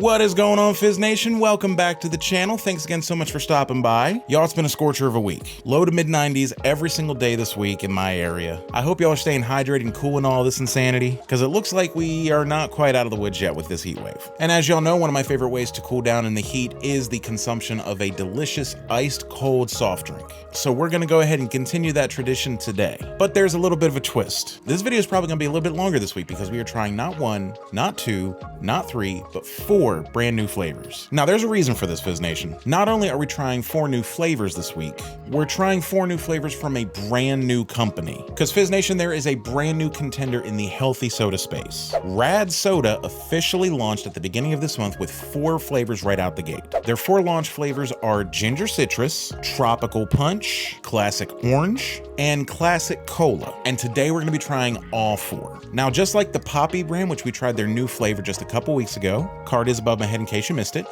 What is going on, Fizz Nation? Welcome back to the channel. Thanks again so much for stopping by. Y'all, it's been a scorcher of a week. Low to mid 90s every single day this week in my area. I hope y'all are staying hydrated and cool in all this insanity, because it looks like we are not quite out of the woods yet with this heat wave. And as y'all know, one of my favorite ways to cool down in the heat is the consumption of a delicious iced cold soft drink. So we're gonna go ahead and continue that tradition today. But there's a little bit of a twist. This video is probably gonna be a little bit longer this week because we are trying not one, not two, not three, but four brand new flavors. Now there's a reason for this, Fizz Nation. Not only are we trying 4 new flavors this week, we're trying 4 new flavors from a brand new company. Because Fizz Nation, there is a brand new contender in the healthy soda space. RAD Soda officially launched at the beginning of this month with 4 flavors right out the gate. Their 4 launch flavors are Ginger Citrus, Tropical Punch, Classic Orange, and Classic Cola. And today we're gonna be trying all 4. Now, just like the Poppy brand, which we tried their new flavor just a couple weeks ago, card is above my head in case you missed it,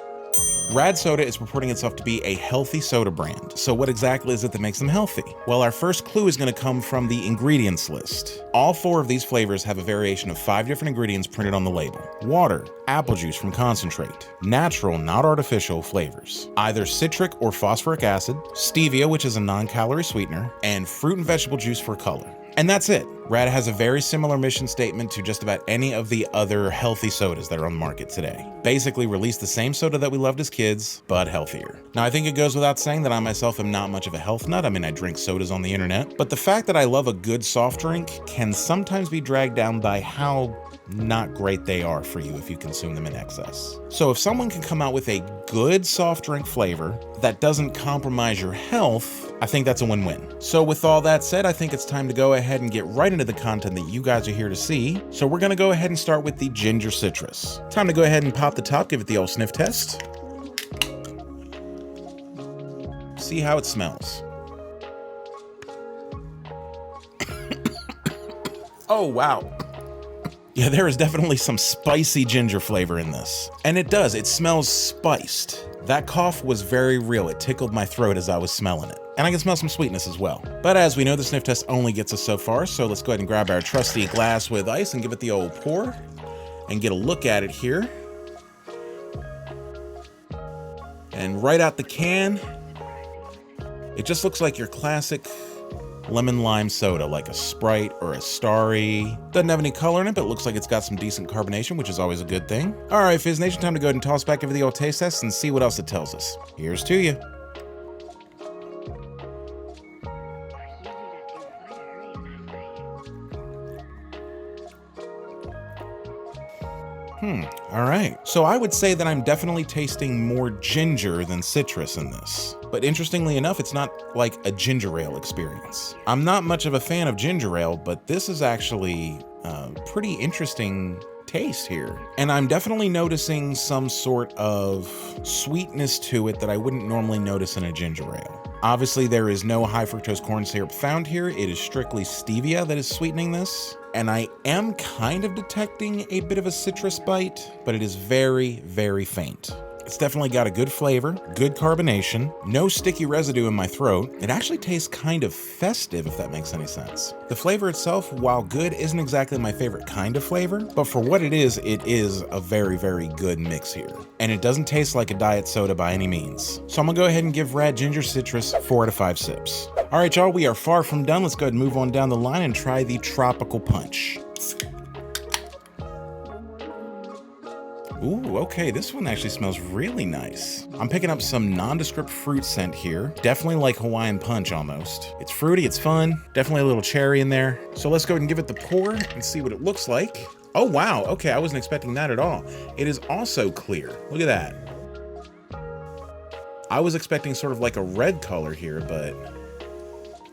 RAD Soda is purporting itself to be a healthy soda brand. So what exactly is it that makes them healthy? Well, our first clue is going to come from the ingredients list. All 4 of these flavors have a variation of 5 different ingredients printed on the label. Water, apple juice from concentrate, natural, not artificial flavors, either citric or phosphoric acid, stevia, which is a non-calorie sweetener, and fruit and vegetable juice for color. And that's it. RAD has a very similar mission statement to just about any of the other healthy sodas that are on the market today. Basically, release the same soda that we loved as kids, but healthier. Now, I think it goes without saying that I myself am not much of a health nut. I mean, I drink sodas on the internet, but the fact that I love a good soft drink can sometimes be dragged down by how not great they are for you if you consume them in excess. So if someone can come out with a good soft drink flavor that doesn't compromise your health, I think that's a win-win. So with all that said, I think it's time to go ahead and get right into the content that you guys are here to see. So we're gonna go ahead and start with the Ginger Citrus. Time to go ahead and pop the top, give it the old sniff test. See how it smells. Oh, wow. Yeah, there is definitely some spicy ginger flavor in this. And it does, it smells spiced. That cough was very real. It tickled my throat as I was smelling it. And I can smell some sweetness as well. But as we know, the sniff test only gets us so far, so let's go ahead and grab our trusty glass with ice and give it the old pour and get a look at it here. And right out the can, it just looks like your classic lemon lime soda, like a Sprite or a Starry. Doesn't have any color in it, but it looks like it's got some decent carbonation, which is always a good thing. All right, Fizz Nation, time to go ahead and toss back over the old taste test and see what else it tells us. Here's to you. All right. So I would say that I'm definitely tasting more ginger than citrus in this. But interestingly enough, it's not like a ginger ale experience. I'm not much of a fan of ginger ale, but this is actually a pretty interesting taste here. And I'm definitely noticing some sort of sweetness to it that I wouldn't normally notice in a ginger ale. Obviously, there is no high fructose corn syrup found here. It is strictly stevia that is sweetening this. And I am kind of detecting a bit of a citrus bite, but it is very, very faint. It's definitely got a good flavor, good carbonation, no sticky residue in my throat. It actually tastes kind of festive, if that makes any sense. The flavor itself, while good, isn't exactly my favorite kind of flavor, but for what it is a very, very good mix here. And it doesn't taste like a diet soda by any means. So I'm gonna go ahead and give RAD Ginger Citrus 4 out of 5 sips. All right, y'all, we are far from done. Let's go ahead and move on down the line and try the Tropical Punch. Ooh, okay, this one actually smells really nice. I'm picking up some nondescript fruit scent here. Definitely like Hawaiian Punch almost. It's fruity, it's fun, definitely a little cherry in there. So let's go ahead and give it the pour and see what it looks like. Oh wow, okay, I wasn't expecting that at all. It is also clear, look at that. I was expecting sort of like a red color here, but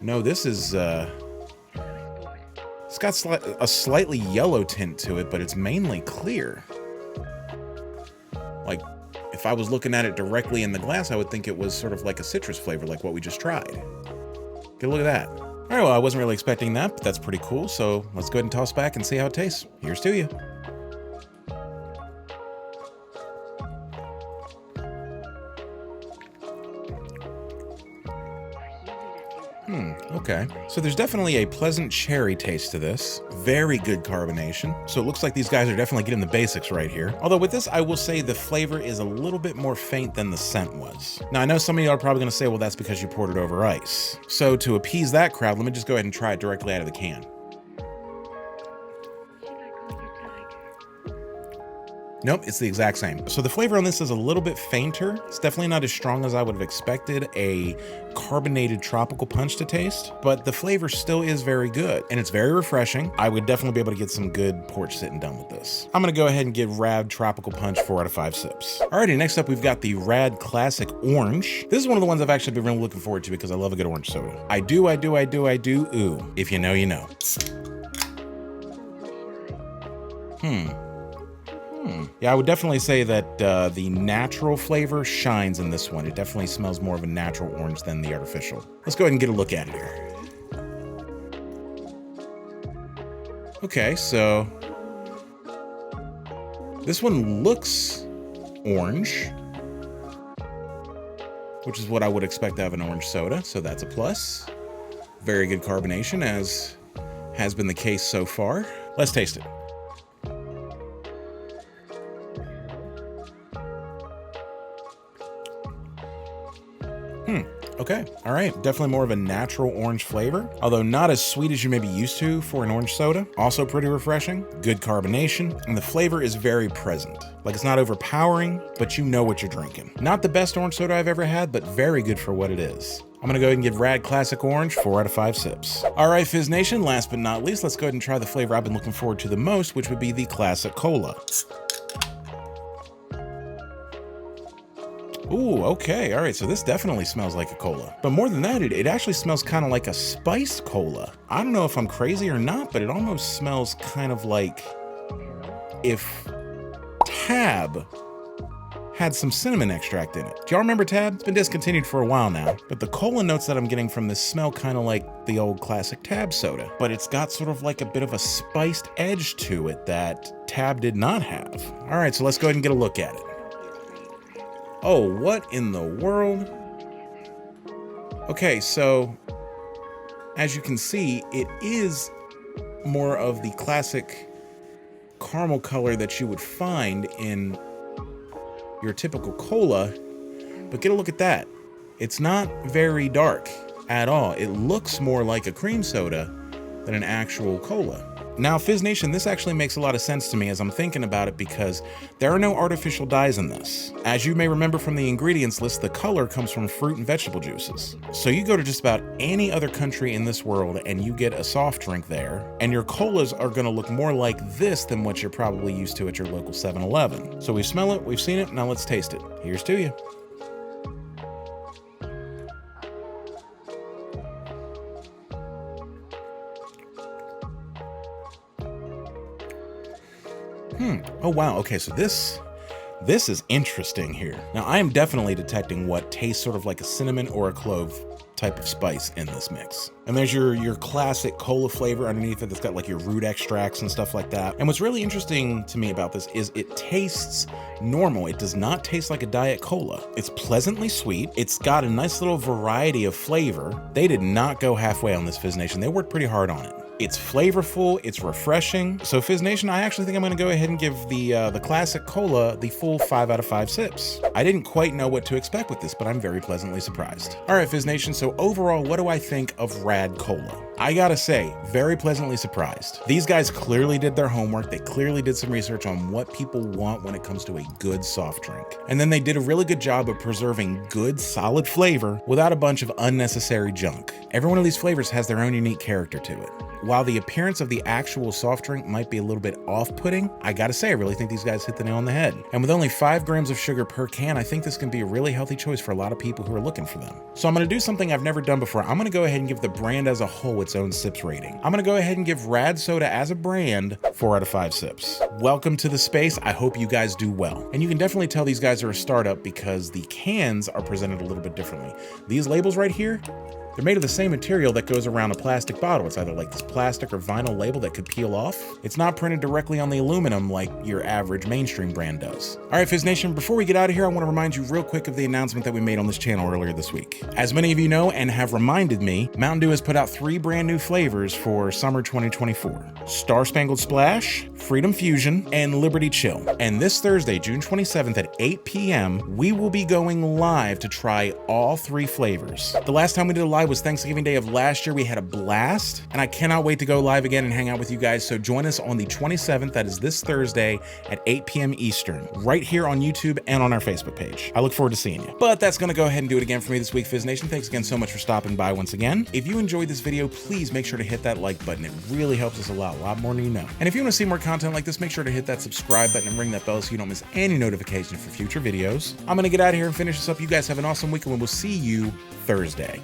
no, this is, it's got a slightly yellow tint to it, but it's mainly clear. Like, if I was looking at it directly in the glass, I would think it was sort of like a citrus flavor, like what we just tried. Get a look at that. All right, well, I wasn't really expecting that, but that's pretty cool. So let's go ahead and toss back and see how it tastes. Here's to you. Okay. So there's definitely a pleasant cherry taste to this. Very good carbonation. So it looks like these guys are definitely getting the basics right here. Although with this, I will say the flavor is a little bit more faint than the scent was. Now, I know some of y'all are probably gonna say, well, that's because you poured it over ice. So to appease that crowd, let me just go ahead and try it directly out of the can. Nope, it's the exact same. So the flavor on this is a little bit fainter. It's definitely not as strong as I would have expected a carbonated tropical punch to taste, but the flavor still is very good and it's very refreshing. I would definitely be able to get some good porch sitting done with this. I'm gonna go ahead and give RAD Tropical Punch 4 out of 5 sips. Alrighty, next up we've got the RAD Classic Orange. This is one of the ones I've actually been really looking forward to because I love a good orange soda. I do, ooh. If you know, you know. Yeah, I would definitely say that the natural flavor shines in this one. It definitely smells more of a natural orange than the artificial. Let's go ahead and get a look at it here. Okay, so this one looks orange, which is what I would expect out of an orange soda, so that's a plus. Very good carbonation, as has been the case so far. Let's taste it. Okay, all right, definitely more of a natural orange flavor, although not as sweet as you may be used to for an orange soda. Also pretty refreshing, good carbonation, and the flavor is very present. Like, it's not overpowering, but you know what you're drinking. Not the best orange soda I've ever had, but very good for what it is. I'm gonna go ahead and give RAD Classic Orange 4 out of 5 sips. All right, Fizz Nation, last but not least, let's go ahead and try the flavor I've been looking forward to the most, which would be the Classic Cola. Ooh, okay, all right, so this definitely smells like a cola. But more than that, it actually smells kind of like a spiced cola. I don't know if I'm crazy or not, but it almost smells kind of like if Tab had some cinnamon extract in it. Do y'all remember Tab? It's been discontinued for a while now, but the cola notes that I'm getting from this smell kind of like the old classic Tab soda, but it's got sort of like a bit of a spiced edge to it that Tab did not have. All right, so let's go ahead and get a look at it. Oh, what in the world? Okay, so as you can see, it is more of the classic caramel color that you would find in your typical cola, but get a look at that. It's not very dark at all. It looks more like a cream soda than an actual cola. Now, Fizz Nation, this actually makes a lot of sense to me as I'm thinking about it because there are no artificial dyes in this. As you may remember from the ingredients list, the color comes from fruit and vegetable juices. So you go to just about any other country in this world and you get a soft drink there, and your colas are gonna look more like this than what you're probably used to at your local 7-Eleven. So we smell it, we've seen it, now let's taste it. Here's to you. Oh wow, okay, so this is interesting here. Now I am definitely detecting what tastes sort of like a cinnamon or a clove type of spice in this mix. And there's your classic cola flavor underneath it that's got like your root extracts and stuff like that. And what's really interesting to me about this is it tastes normal. It does not taste like a diet cola. It's pleasantly sweet. It's got a nice little variety of flavor. They did not go halfway on this, Fizz Nation. They worked pretty hard on it. It's flavorful, it's refreshing. So Fizz Nation, I actually think I'm gonna go ahead and give the Classic Cola the full 5 out of 5 sips. I didn't quite know what to expect with this, but I'm very pleasantly surprised. All right, Fizz Nation, so overall, what do I think of RAD Cola? I gotta say, very pleasantly surprised. These guys clearly did their homework. They clearly did some research on what people want when it comes to a good soft drink. And then they did a really good job of preserving good, solid flavor without a bunch of unnecessary junk. Every one of these flavors has their own unique character to it. While the appearance of the actual soft drink might be a little bit off-putting, I gotta say, I really think these guys hit the nail on the head. And with only 5 grams of sugar per can, I think this can be a really healthy choice for a lot of people who are looking for them. So I'm gonna do something I've never done before. I'm gonna go ahead and give the brand as a whole its own sips rating. I'm gonna go ahead and give RAD Soda as a brand 4 out of 5 sips. Welcome to the space. I hope you guys do well. And you can definitely tell these guys are a startup because the cans are presented a little bit differently. These labels right here, They're made of the same material that goes around a plastic bottle. It's either like this plastic or vinyl label that could peel off. It's not printed directly on the aluminum like your average mainstream brand does. All right, Fizz Nation, before we get out of here, I want to remind you real quick of the announcement that we made on this channel earlier this week. As many of you know and have reminded me, Mountain Dew has put out 3 brand new flavors for summer 2024. Star Spangled Splash, Freedom Fusion, and Liberty Chill. And this Thursday, June 27th at 8 p.m., we will be going live to try all 3 flavors. The last time we did a live was Thanksgiving Day of last year. We had a blast, and I cannot wait to go live again and hang out with you guys. So join us on the 27th, that is this Thursday at 8 p.m. Eastern, right here on YouTube and on our Facebook page. I look forward to seeing you. But that's gonna go ahead and do it again for me this week, Fizz Nation. Thanks again so much for stopping by once again. If you enjoyed this video, please make sure to hit that like button. It really helps us a lot more than you know. And if you want to see more content like this, make sure to hit that subscribe button and ring that bell so you don't miss any notifications for future videos. I'm gonna get out of here and finish this up. You guys have an awesome week, and we'll see you Thursday.